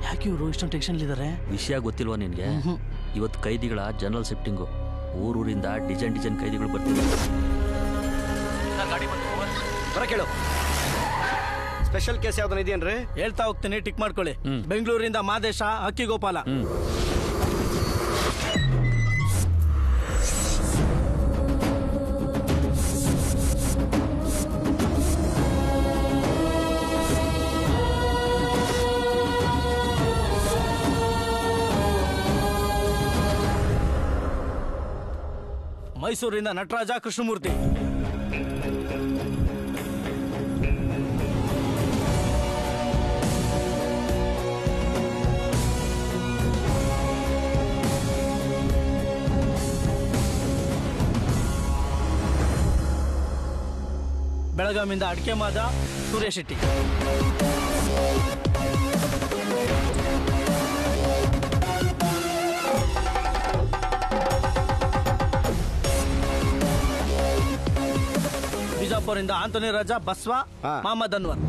ಯಾಕೆ ಇವರು ಇಷ್ಟೊಂದು ಟೆನ್ಷನ್ ಇದ್ದಾರೆ? ವಿಷಯ ಗೊತ್ತಿಲ್ವಾ ನಿನ್ಗೆ? ಇವತ್ತು ಕೈದಿಗಳ ಜನರಲ್ ಶಿಫ್ಟಿಂಗು. ಊರೂರಿಂದ ಡಿಸೈನ್ ಕೈದಿಗಳು ಬರ್ತಿದ್ದಾರೆ. ಕೇಳು, ಸ್ಪೆಷಲ್ ಕೇಸ್ ಯಾವ್ದನ್ನ ಇದೆಯೇನ್ರಿ? ಹೇಳ್ತಾ ಹೋಗ್ತೀನಿ, ಟಿಕ್ ಮಾಡ್ಕೊಳ್ಳಿ. ಬೆಂಗಳೂರಿಂದ ಮಾದೇಶ, ಅಕ್ಕಿಗೋಪಾಲ. ಮೈಸೂರಿನ ನಟರಾಜ, ಕೃಷ್ಣಮೂರ್ತಿ. ಬೆಳಗಾವಿಯಿಂದ ಅಡಿಕೆ ಮಾದ, ಸೂರ್ಯ ಶೆಟ್ಟಿ. ಬಿಜಾಪುರದಿಂದ ಆಂಟೋನಿ ರಾಜ, ಬಸ್ವ, ಮಹಮ್ಮದ್ ಅನ್ವರ್.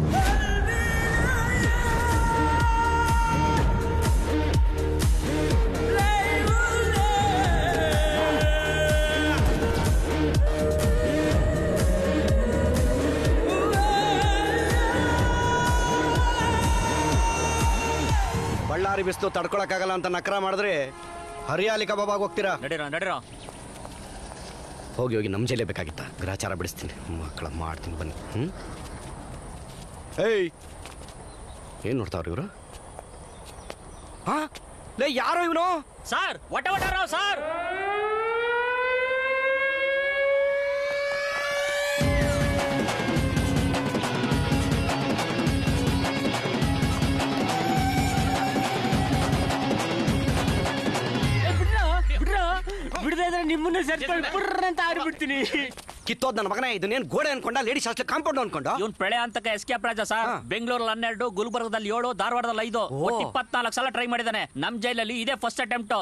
ಬಳ್ಳಾರಿ ಬಿಸಿಲು ತಡ್ಕೊಳಕ್ಕಾಗಲ್ಲ ಅಂತ ನಕರ ಮಾಡಿದ್ರೆ ಹರಿಯಾಲಿ ಕಬಾಬ್ ಹೋಗ್ತೀರಾ? ನಡೀರ ಹೋಗಿ ಹೋಗಿ ನಮ್ಮ ಜೈಲೇ ಬೇಕಾಗಿತ್ತ. ಗ್ರಹಚಾರ ಬಿಡಿಸ್ತೀನಿ, ಮಕ್ಕಳ ಮಾಡ್ತೀನಿ ಬನ್ನಿ. ಏಯ್, ಏನ್ ನೋಡ್ತಾವ್ರಿ ಇವರು? ಹಾ ಲೇ, ಯಾರೋ ಇವನು? ಸರ್, ಒಟ್ಟಾರೋ ಸರ್. ಬಿಡದೆ ಇದ್ರೆ ನಿಮ್ಮನ್ನ ಸೇರ್ಕೊಂಡು ಪುರ್ರ ಅಂತ ಆಡ್ಬಿಡ್ತೀನಿ. ಕಿತ್ತೋದ್ ನನ್ನ ಮಗನೇ. ಇದನ್ನೇನ್ ಗೋಡೆ ಅನ್ಕೊಂಡ? ಲೇಡೀಸ್ ಹಾಸ್ಟೆಲ್ ಕಾಂಪೌಂಡ್ ಅನ್ಕೊಂಡ? ಇವನ್ ಪ್ರಳಯ ಅಂತಕ ಎಸ್ಕೇಪ್ ರಾಜ ಸರ್. ಬೆಂಗಳೂರಲ್ಲಿ 12, ಗುಲ್ಬರ್ಗದಲ್ಲಿ 7, ಧಾರವಾಡದಲ್ಲಿ 5, 24 ಸಲ ಟ್ರೈ ಮಾಡಿದಾನೆ. ನಮ್ ಜೈಲಲ್ಲಿ ಇದೇ ಫಸ್ಟ್ ಅಟೆಂಪ್ಟ್.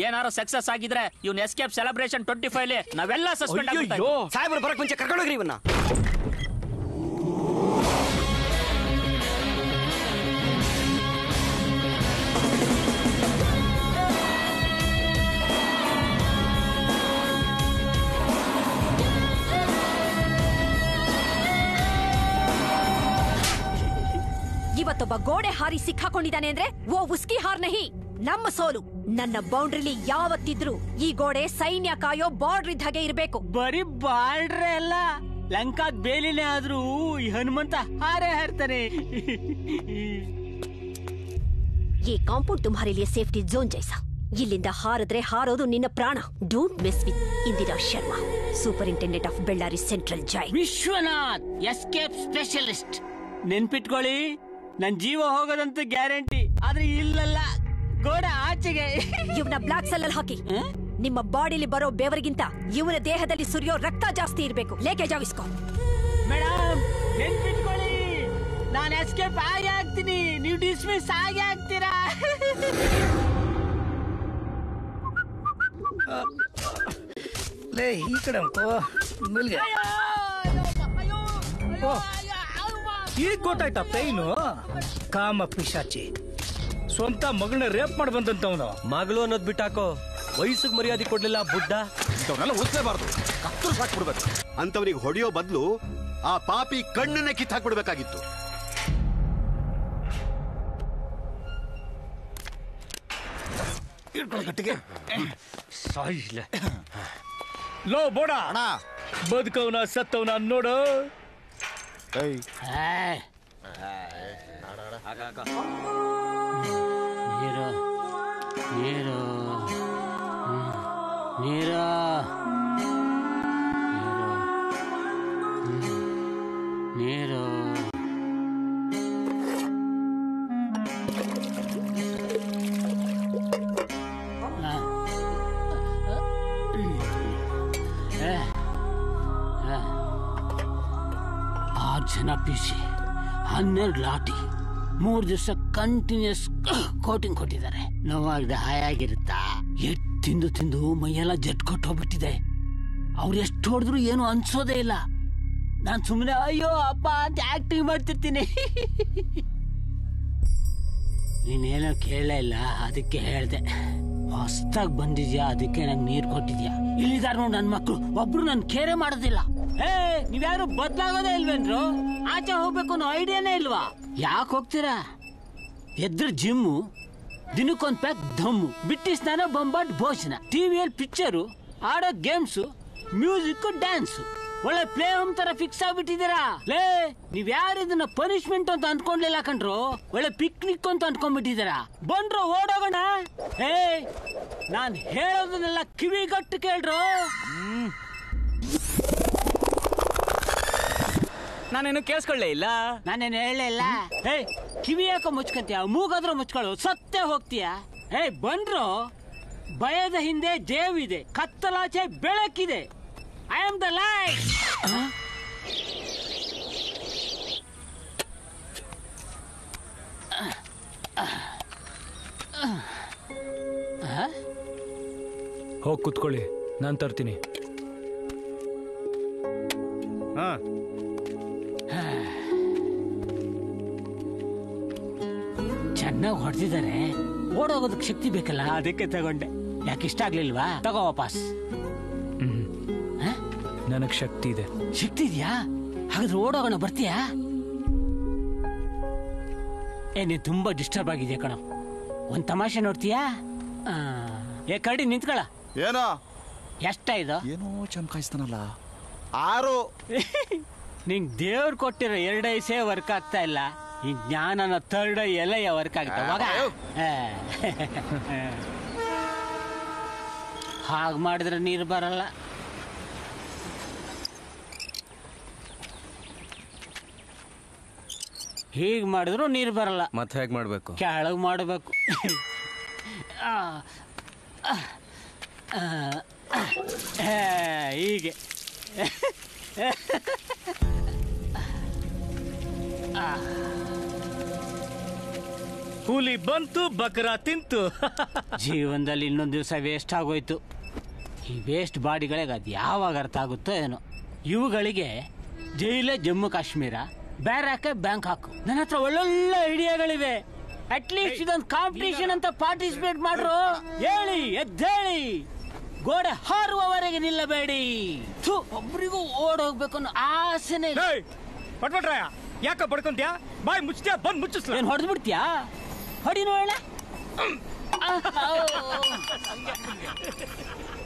ಏನಾರು ಸಕ್ಸಸ್ ಆಗಿದ್ರೆ ಇವ್ನ ಎಸ್ಕೇಪ್ ಸೆಲೆಬ್ರೇಷನ್ 25 ನಾವೆಲ್ಲ ಸಸ್ಪೆಂಡ್ ಆಗ್ತೀವಿ. ಸಾಹೇಬ್ರು ಬರಕ್ ಮುಂಚೆ ಕರ್ಕೊಂಡೋಗ್ರಿ ಇವನ್ನ. ಇವತ್ತೊಬ್ಬ ಗೋಡೆ ಹಾರಿ ಸಿಕ್ಕಾಕೊಂಡಿದ್ದಾನೆ ಅಂದ್ರೆ ಓ ಉಸ್ಕಿ ಹಾರ್ ನಹಿ, ನಮ್ಮ ಸೋಲು. ನನ್ನ ಬೌಂಡ್ರಿಲಿ ಯಾವತ್ತಿದ್ರು ಈ ಗೋಡೆ ಸೈನ್ಯ ಕಾಯೋ ಬಾರ್ಡರ್ ಇದ್ದ ಹಾಗೆ ಇರಬೇಕು. ಬರೀ ಬಾರ್ಡ್ರೆ ಅಲ್ಲ, ಲಂಕಾದ್ ಬೇಲಿನೇ ಆದ್ರೂ ಈ ಹನುಮಂತ ಹಾರೇ ಹಾರ್ತಾನೆ. ಈ ಕಾಂಪೌಂಡ್ तुम्हारे लिए ಸೇಫ್ಟಿ ಝೋನ್ ಜೈಸಾ. ಇಲ್ಲಿಂದ ಹಾರಿದ್ರೆ ಹಾರೋದು ನಿನ್ನ ಪ್ರಾಣ. Don't miss with Indira Sharma, superintendent of Bellare central jail. Vishwanath, escape specialist. ನೆನ್ಪಿಟ್ಕೊಳ್ಳಿ, ನನ್ ಜೀವ ಹೋಗೋದಂತೂ ಗ್ಯಾರಂಟಿ. ಆದ್ರೆ ಇಲ್ಲಲ್ಲ, ಗೋಡೆ ಆಚೆಗೆ. ಇವನ ಬ್ಲಾಕ್ ಸೆಲ್ ಅಲ್ಲಿ ಹಾಕಿ. ನಿಮ್ಮ ಬಾಡಿಲಿ ಬರೋ ಬೆವರಿಗಿಂತ ಇವನ ದೇಹದಲ್ಲಿ ಸುರಿಯೋ ರಕ್ತ ಜಾಸ್ತಿ ಇರಬೇಕು. ಲೇಕೆ ಜಾವಿಸ್ಕೋ. ಮೇಡಮ್, ನೆನ್ಪಿಟ್ಕೊಳ್ಳಿ, ನಾನು ಎಸ್ಕೇಪ್ ಆಗೇ ಆಗ್ತೀನಿ, ನೀವು ಡಿಸ್ಮಿಸ್ ಆಗೇ ಆಗ್ತೀರಾ. ಲೇ, ಈ ಕಡೆ ಈಗ ಗೊತ್ತಾಯ್ತಾ ಪೈನು? ಕಾಮ ಪಿಶಾಚಿ ಸ್ವಂತ ಮಗಳನ್ನ ರೇಪ್ ಮಾಡಿ ಬಂದಂತವನು. ಮಗಳು ಅನ್ನೋದ್ ಬಿಟ್ಟಾಕೋ, ವಯಸ್ಸಿಗೆ ಮರ್ಯಾದೆ ಕೊಡ್ಲಿಲ್ಲ ಬುಡ್ಡ. ಇಂಥವನ್ನೆಲ್ಲ ಉಳಿಸಲೇಬಾರ್ದು, ಕತ್ತರು ಸಾಕ್ಬಿಡ್ಬೇಕು. ಅಂತವನಿಗೆ ಹೊಡೆಯೋ ಬದಲು ಆ ಪಾಪಿ ಕಣ್ಣನ್ನೇ ಕಿತ್ತಾಕ್ಬಿಡ್ಬೇಕಾಗಿತ್ತು. ಗಟ್ಟಿಗೆ ಲೋ ಬೋಡ, ಬದುಕವನ ಸತ್ತವನ ನೋಡು. ನೀರು ನೀರು ನೀರು ನೀರು. ಜನ ಪಿಸಿ 12 ಲಾಟಿ 3 ದಿವಸ ಕಂಟಿನ್ಯೂಸ್ ಕೋಟಿಂಗ್ ಕೊಟ್ಟಿದ್ದಾರೆ. ನೋವಾಗಿದೆ, ಹಾಯಾಗಿರುತ್ತಾ? ಎಟ್ ತಿಂದು ತಿಂದು ಮೈಯೆಲ್ಲ ಜಟ್ ಕೊಟ್ಟೋಗ್ಬಿಟ್ಟಿದೆ. ಅವ್ರು ಎಷ್ಟು ಹೊಡೆದ್ರು ಏನು ಅನ್ಸೋದೇ ಇಲ್ಲ. ನಾನ್ ಸುಮ್ಮನೆ ಅಯ್ಯೋ ಅಪ್ಪ ಅಂತ ಆಕ್ಟಿಂಗ್ ಮಾಡ್ತಿರ್ತೀನಿ. ನೀನೇನೋ ಕೇಳಲೇ ಇಲ್ಲ, ಅದಕ್ಕೆ ಹೇಳ್ದೆ. ಹೊಸ್ದಾಗ್ ಬಂದಿದ್ಯಾ, ಅದಕ್ಕೆ ನಂಗೆ ನೀರ್ ಕೊಟ್ಟಿದ್ಯಾ. ಇಲ್ಲಿದಾರ ನೋಡ್ ನನ್ ಮಕ್ಳು, ಒಬ್ರು ನನ್ ಕೇರೆ ಮಾಡೋದಿಲ್ಲ. ನೀವ್ಯಾರು ಬದ್ಲಾಗೋದೇ ಇಲ್ವೇನ್ರು? ಆಚೆ ಹೋಗ್ಬೇಕು ಅನ್ನೋ ಐಡಿಯಾನೇ ಇಲ್ವಾ? ಯಾಕೆ ಹೋಗ್ತೀರಾ? ಎದ್ರ ಜಿಮ್ಮು, ದಿನಕ್ಕೊಂದ್ ಪ್ಯಾಕ್ ದಮ್ಮು, ಬಿಟ್ಟಿ ಸ್ನಾನ, ಬೊಂಬಾಟ್ ಭೋಜನ, ಟಿವಿಯಲ್ಲಿ ಪಿಕ್ಚರು, ಆಡೋ ಗೇಮ್ಸು, ಮ್ಯೂಸಿಕ್, ಡ್ಯಾನ್ಸು. ಒಳ್ಳೆ ಪ್ಲೇ ಹೋಮ್ ತರ ಫಿಕ್ಸ್ ಆಗ್ಬಿಟ್ಟಿದ್ದೀರಾ. ಲೇ, ನೀವ್ ಯಾರು ಇದನ್ನ ಪನಿಷ್ಮೆಂಟ್ ಅಂತ ಅನ್ಕೊಂಡ್ಲಿಲ್ಲ ಕಣ್ರು, ಒಳ್ಳೆ ಪಿಕ್ನಿಕ್ ಅಂತ ಅನ್ಕೊಂಡ್ಬಿಟ್ಟಿದ್ದೀರಾ. ಬಂದ್ರು ಓಡೋಗೋಣ. ನಾನ್ ಹೇಳೋದನ್ನೆಲ್ಲ ಕಿವಿಗಟ್ಟು ಕೇಳ್ರು. ನಾನೇನು ಕೇಳಿಸ್ಕೊಳ್ಳೇ ಇಲ್ಲ. ನಾನೇನು ಹೇಳಲೇ ಇಲ್ಲ. ಕಿವಿ ಯಾಕೋ ಮುಚ್ಕೊಂತೀಯ? ಮೂಗಾದ್ರೂ ಮುಚ್ಕೊಳ್ಳು, ಸತ್ತೇ ಹೋಗ್ತೀಯ. ಬಂದ್ರು. ಭಯದ ಹಿಂದೆ ಜಯವಿದೆ, ಕತ್ತಲಾಚೆ ಬೆಳಕಿದೆ. I am the light. ಹೋಗಿ ಕುತ್ಕೊಳ್ಳಿ, ನಾನು ತರ್ತೀನಿ. ಚೆನ್ನಾಗಿ ಹೊಡೆದಿದ್ದಾರೆ. ಓಡೋಗೋದಕ್ಕೆ ಶಕ್ತಿ ಬೇಕಲ್ಲ, ಅದಕ್ಕೆ ತಗೊಂಡೆ. ಯಾಕೆ ಇಷ್ಟ ಆಗ್ಲಿಲ್ವಾ? ತಗೋ ವಾಪಸ್. ನನಗ್ ಶಕ್ತಿ ಇದೆ. ಶಕ್ತಿ ಇದೆಯಾ? ಹಾಗಾದ್ರೆ ಓಡೋಗೋಣ, ಬರ್ತೀಯಾ? ನೀನ್ ತುಂಬಾ ಡಿಸ್ಟರ್ಬ್ ಆಗಿದ್ಯಾ ಕಣೋ. ಒಂದ್ ತಮಾಷೆ ನೋಡ್ತೀಯಾ? ಕರಡಿ ನಿಂತ್ಕೊಳ. ಏನೋ ಎಷ್ಟಾಯ್ತು? ಏನೋ ಚಮಕಾಯಿಸ್ತಾನಲ್ಲ. 6. ನಿಂಗ್ ದೇವ್ರು ಕೊಟ್ಟಿರೋ 2 ಐಸೇ ವರ್ಕ್ ಆಗ್ತಾ ಇಲ್ಲ. ಈ ಜ್ಞಾನನ 3rd ಎಲೆಯ ವರ್ಕ್ ಆಗ್ತಾವಾಗ. ಹಾಗೆ ಮಾಡಿದ್ರೆ ನೀರು ಬರಲ್ಲ. ಹೀಗೆ ಮಾಡಿದ್ರು ನೀರು ಬರಲ್ಲ. ಮತ್ತೆ ಹೇಗೆ ಮಾಡಬೇಕು? ಕೆಳಗೆ ಮಾಡಬೇಕು. ಹೀಗೆ. ಹುಲಿ ಬಂತು, ಬಕರ ತಿಂತು. ಜೀವನದಲ್ಲಿ ಇನ್ನೊಂದು ದಿವಸ ವೇಸ್ಟ್ ಆಗೋಯ್ತು. ಈ ವೇಸ್ಟ್ ಬಾಡಿಗಳಿಗೆ ಅದು ಯಾವಾಗ ಅರ್ಥ ಆಗುತ್ತೋ ಏನೋ. ಇವುಗಳಿಗೆ ಜೈಲೇ ಜಮ್ಮು ಕಾಶ್ಮೀರ, ಬ್ಯಾರಾಕೆ ಬ್ಯಾಂಕಾಕ್. ನನ್ನ ಹತ್ರ ಒಳ್ಳೊಳ್ಳೆ ಐಡಿಯಾಗಳಿವೆ. ಅಟ್ಲೀಸ್ಟ್ ಇದೊಂದು ಕಾಂಪಿಟೇಷನ್ ಅಂತ ಪಾರ್ಟಿಸಿಪೇಟ್ ಮಾಡ್ರು. ಹೇಳಿ, ಎದ್ದೇಳಿ. ಗೋಡೆ ಹಾರುವವರೆಗೆ ನಿಲ್ಲಬೇಡಿ. ಒಬ್ರಿಗೂ ಓಡೋಗ್ಬೇಕು ಅನ್ನೋ ಆಸೆನೇ. ಪಟ್ಪಟ್ರಾಯ, ಯಾಕ ಬಡ್ಕೊಂತ್ಯಾ? ಬಾಯ್ ಮುಚ್ಚ್ಯಾ, ಬಂದ್ ಮುಚ್ಚಿಸ್ಲ. ಏನ್ ಹೊಡೆದು ಬಿಡ್ತೀಯಾ? ಹೊಡಿ ನೋಡ.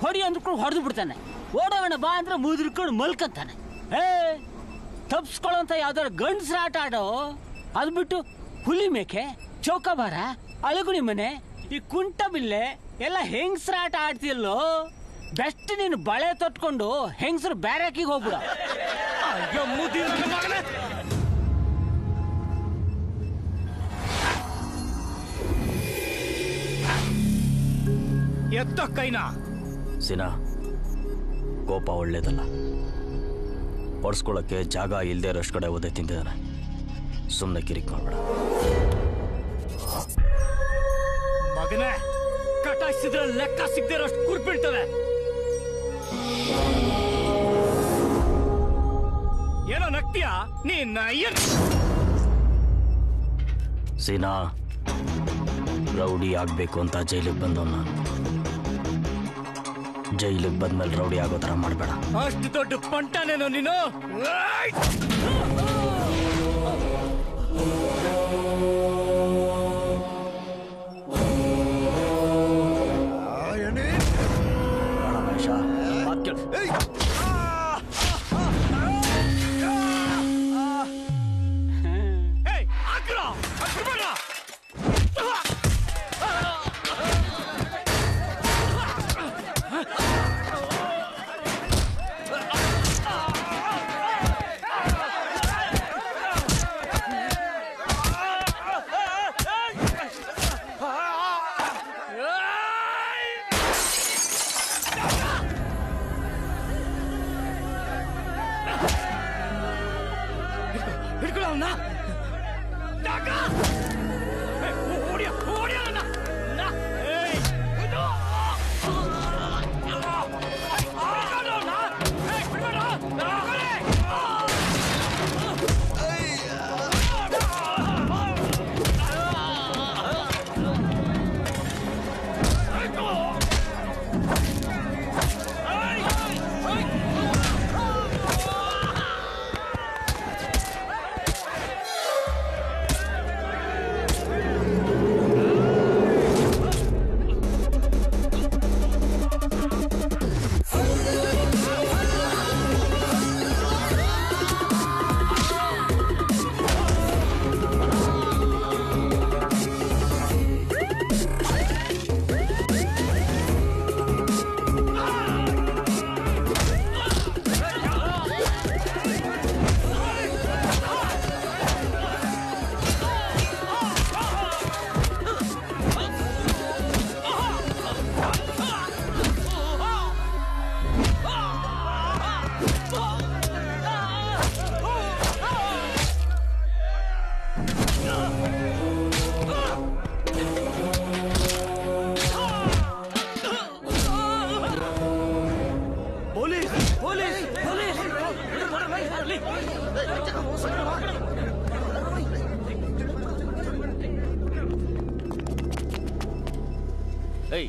ಹೊಡಿ ಅಂದ್ಕೊಂಡು ಹೊಡೆದು ಬಿಡ್ತಾನೆ. ಓಡೋಣ ಬಾ ಅಂದ್ರೆ ಮುದ್ರಕೊಂಡು ಮಲ್ಕಂತಾನೆ. ತಪ್ಸ್ಕೊಳ್ಳೋಂತ ಯಾವ್ದಾರ ಗಂಡ್ಸ್ರ ಆಟ ಆಡೋ. ಅದು ಬಿಟ್ಟು ಹುಲಿ ಮೇಕೆ, ಚೌಕಾಬಾರ, ಅಳಗುಣಿ ಮನೆ, ಈ ಕುಂಟ ಬಿಲ್ಲೆ ಎಲ್ಲ ಹೆಂಗ್ಸ್ರ ಆಟ ಆಡ್ತಿಯಲ್ಲೋ. ಬೆಸ್ಟ್ ನೀನು ಬಳೆ ತೊಟ್ಕೊಂಡು ಹೆಂಗ್ಸ್ರು ಬ್ಯಾರಾಕಿಗೆ ಹೋಗ್ಬಿಡ. ಎತ್ತ ಕೈನ. ಸಿನಾ, ಕೋಪ ಒಳ್ಳೇದಲ್ಲ. ಒಡ್ಸ್ಕೊಳಕ್ಕೆ ಜಾಗ ಇಲ್ಲದೆ ಇರೋಷ್ಟು ಕಡೆ ಓದೇ ತಿಂದಿದ್ದಾನೆ. ಸುಮ್ಮನೆ ಕಿರಿಕ್ ಮಾಡ್ಬೇಡ. ಮಗನೇ, ಕಟಾಯಿಸಿದ್ರೆ ಲೆಕ್ಕ ಸಿಗದೆ ಇರೋಷ್ಟು ಕುರ್ಬಿಡ್ತವೆ. ಏನೋ ನಗ್ತೀಯ ನೀನ್? ಸೀನಾ, ರೌಡಿ ಆಗ್ಬೇಕು ಅಂತ ಜೈಲಿಗೆ ಬಂದವನ್ನ. ಜೈಲಿಗೆ ಬಂದ್ಮೇಲೆ ರೌಡಿ ಆಗೋ ಥರ ಮಾಡಬೇಡ. ಅಷ್ಟು ದೊಡ್ಡ ಪಂಟನೇನೋ ನೀನು?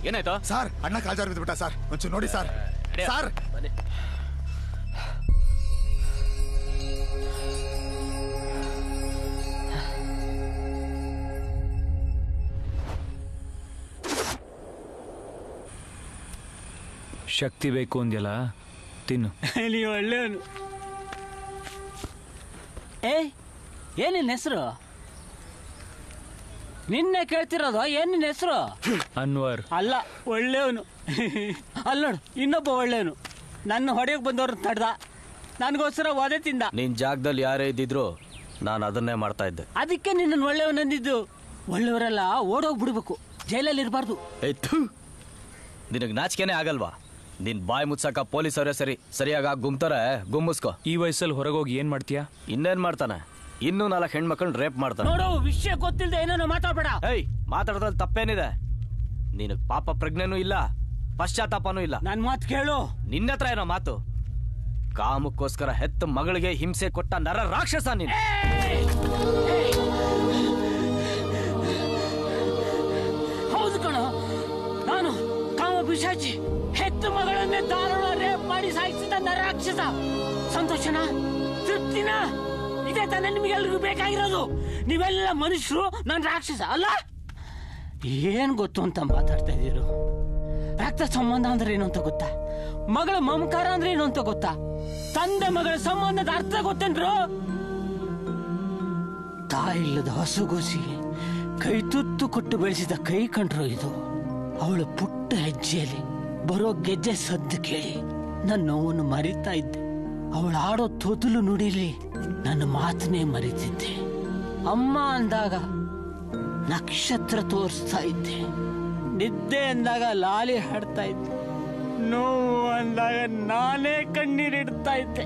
ಏನಾಯ್ತು ಸರ್ ಅಣ್ಣ ಕಾಲ್ಜಾರ್ ಬಿದ್ದುಬಿಟ್ಟ ಸರ್ ಒಂಚೂರು ನೋಡಿ ಸರ್ ಸರ್ ಶಕ್ತಿ ಬೇಕು ಅಂದ್ಯಲ್ಲ ತಿನ್ನು. ನೀವು ಒಳ್ಳೆಯವನು. ಏನಿನ್ ಹೆಸರು? ನಿನ್ನೆ ಕೇಳ್ತಿರೋದು ಏನಿನ್ ಹೆಸರು? ಅನ್ವರ್. ಅಲ್ಲ, ಒಳ್ಳೆಯವನು. ಅಲ್ಲೋಡು, ಇನ್ನೊಬ್ಬ ಒಳ್ಳೆಯವನು. ನನ್ನ ಹೊಡೆಯಕ್ಕೆ ಬಂದವ್ರು ತಡ್ದ, ನನಗೋಸ್ಕರ ಒದೆ ತಿಂದ. ನಿನ್ ಜಾಗದಲ್ಲಿ ಯಾರೇ ಇದ್ದಿದ್ರು ನಾನು ಅದನ್ನೇ ಮಾಡ್ತಾ ಇದ್ದೆ. ಅದಕ್ಕೆ ನಿನ್ನ ಒಳ್ಳೆಯವನಂದಿದ್ದು. ಒಳ್ಳೆಯವರೆಲ್ಲ ಓಡೋಗ್ಬಿಡ್ಬೇಕು, ಜೈಲಲ್ಲಿ ಇರಬಾರ್ದು. ನಿನಗೆ ನಾಚಿಕೆನೇ ಆಗಲ್ವಾ? ನಿನ್ ಬಾಯಿ ಮುಚ್ಚಾಕ ಪೊಲೀಸರೇ ಸರಿಯಾಗಿ ಗುಮ್ತಾರೆ, ಗುಮ್ಮಿಸ್ಕೊ. ಈ ವಯಸ್ಸಲ್ಲಿ ಹೊರಗೋಗಿ ಏನ್ ಮಾಡ್ತೀಯಾ? ಇನ್ನೇನ್ ಮಾಡ್ತಾನೆ? ಇನ್ನೂ 4 ಹೆಣ್ಮಕ್ಳನ್ನ ರೇಪ್ ಮಾಡ್ತಾನೆ. ನೋಡು, ವಿಷಯ ಗೊತ್ತಿಲ್ಲದೆ ಏನೇನೋ ಮಾತಾಡ್ಬೇಡ. ಮಾತಾಡೋದ್ರಲ್ಲಿ ತಪ್ಪೇನಿದೆ? ನಿನಗ್ ಪಾಪ ಪ್ರಜ್ಞೆನೂ ಇಲ್ಲ, ಪಶ್ಚಾತ್ತಾಪನೂ ಇಲ್ಲ. ನನ್ ಮಾತು ಕೇಳು. ನಿನ್ನ ಹತ್ರ ಏನೋ ಮಾತು? ಕಾಮಕ್ಕೋಸ್ಕರ ಹೆತ್ತ ಮಗಳಿಗೆ ಹಿಂಸೆ ಕೊಟ್ಟ ನರ ರಾಕ್ಷಸ ನೀನು. ಹೌದು ಕಣೋ, ನಾನು ಕಾಮ ಪಿಶಾಚಿ. ಹೆತ್ತ ಮಗಳನ್ನೇ ದಾರುಣ ರೇಪ್ ಮಾಡಿ ಸಾಯಿಸಿದ ನರಾಕ್ಷಸ. ಸಂತೋಷನ, ತೃಪ್ತಿನ? ಇದೇ ತಾನೇ ನಿಮಗೆಲ್ರಿಗೂ ಬೇಕಾಗಿರೋದು. ನೀವೆಲ್ಲ ಮನುಷ್ಯರು, ನಾನು ರಾಕ್ಷಸ ಅಲ್ಲ. ಏನ್ ಗೊತ್ತು ಅಂತ ಮಾತಾಡ್ತಾ ಇದ್ದೀರು? ರಕ್ತ ಸಂಬಂಧ ಅಂದ್ರೆ ಏನು ಅಂತ ಗೊತ್ತಾ? ಮಗಳ ಮಮಕಾರ ಅಂದ್ರೆ ಏನು ಅಂತ ಗೊತ್ತಾ? ತಂದೆ ಮಗಳ ಸಂಬಂಧದ ಅರ್ಥ ಗೊತ್ತೇನ್ರು? ತಾಯಿಲ್ಲದ ಹಸುಗೋಸಿಗೆ ಕೈ ತುತ್ತು ಕೊಟ್ಟು ಬೆಳೆಸಿದ ಕೈ ಕಂಡ್ರು ಇದು. ಅವಳು ಪುಟ್ಟ ಹೆಜ್ಜೆಯಲ್ಲಿ ಬರೋ ಗೆಜ್ಜೆ ಸದ್ದು ಕೇಳಿ ನನ್ನ ನೋವನ್ನು ಮರಿತಾ ಇದ್ದೆ. ಅವಳು ಆಡೋ ತೊದಲು ನುಡಿಲಿ ನನ್ನ ಮಾತನ್ನೇ ಮರಿತಿದ್ದೆ. ಅಮ್ಮ ಅಂದಾಗ ನಕ್ಷತ್ರ ತೋರಿಸ್ತಾ ಇದ್ದೆ. ನಿದ್ದೆ ಅಂದಾಗ ಲಾಲಿ ಹಾಡ್ತಾ ಇದ್ದೆ. ನೋವು ಅಂದಾಗ ನಾನೇ ಕಣ್ಣೀರಿಡ್ತಾ ಇದ್ದೆ.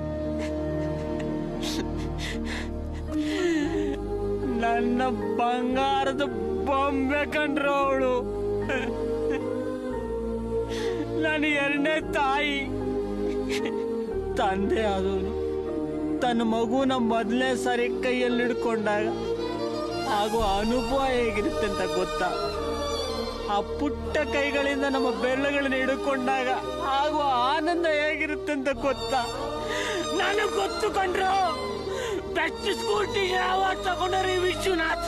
ನನ್ನ ಬಂಗಾರದ ಬೊಂಬೆ ಕಂಡ್ರು ಅವಳು. ನನ್ನ 2ನೇ ತಾಯಿ. ತಂದೆ ಆದವನು ತನ್ನ ಮಗುನ ಮೊದಲನೇ ಸಾರಿ ಕೈಯಲ್ಲಿ ಹಿಡ್ಕೊಂಡಾಗ ಆಗುವ ಅನುಭವ ಹೇಗಿರುತ್ತೆ ಅಂತ ಗೊತ್ತಾ? ಆ ಪುಟ್ಟ ಕೈಗಳಿಂದ ನಮ್ಮ ಬೆರಳುಗಳನ್ನ ಹಿಡ್ಕೊಂಡಾಗ ಆಗುವ ಆನಂದ ಹೇಗಿರುತ್ತೆ ಅಂತ ಗೊತ್ತಾ? ನನಗೆ ಗೊತ್ತು ಕಂಡ್ರು. ಬೆಸ್ಟ್ ಸ್ಕೂಲ್ ಟೀಚರ್ ಅವಾರ್ಡ್ ತಗೊಂಡ್ರಿ ವಿಶ್ವನಾಥ್.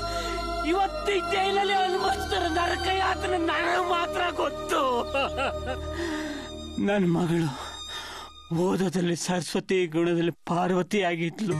ಇವತ್ತು ಜೈಲಲ್ಲಿ ಅನುಭವಿಸ್ತಾರೆ ನರಕ ಯಾತನೆ ನನಗೆ ಮಾತ್ರ ಗೊತ್ತು. ನನ್ನ ಮಗಳು ಓದೋದಲ್ಲಿ ಸರಸ್ವತಿ, ಗುಣದಲ್ಲಿ ಪಾರ್ವತಿ ಆಗಿದ್ಲು.